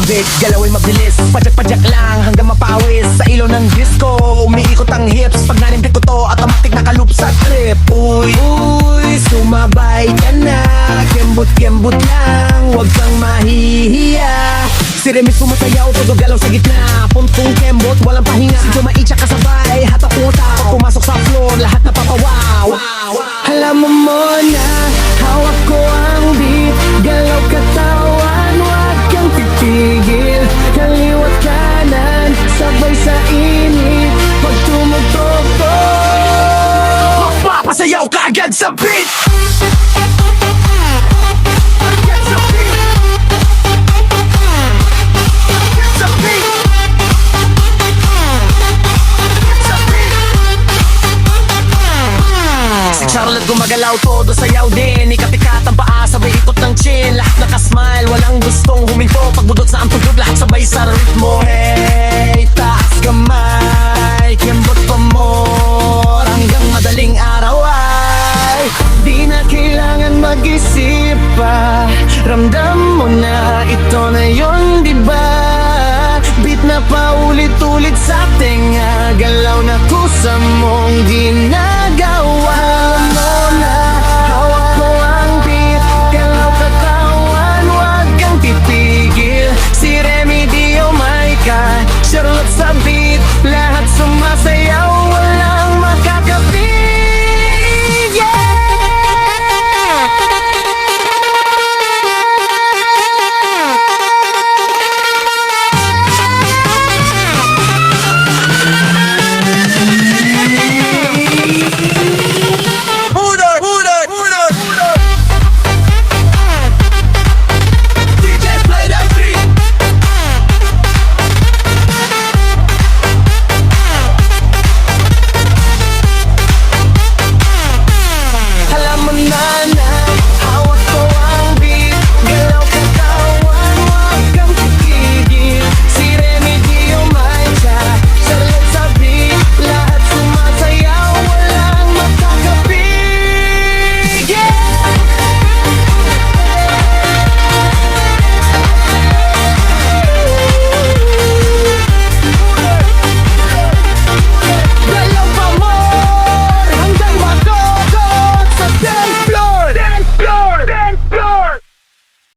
beat, galawin mabilis, padyak-padyak lang hanggang mapawis. Sa ilaw ng disco, umiikot ang hips. Pag narinig ko to, automatic nakaloop sa trip. Uy, uy, sumabay ka na, kembot-kembot lang, wag kang mahihiya. Si Remis sumasayaw, todo galaw sa gitna. Puntong kembot, walang pahinga. Si Jumaitsa kasabay, hatak utak. Pag pumasok sa floor, lahat napapawaw. Alam mo na, hawak ko ang beat. Galaw katawan, wag kang titigil. Kaliwat kanan, sabay sa init. Pag tumugtog to, magpapasayaw ka agad sa beat. Agad sa beat. Charlotte gumagalaw, todo sayaw din. Ikat-ikat ang paa, sabay ikot ng chin. Lahat nakasmile, walang gustong huminto. Pagbudot sa ang tugtog, lahat sa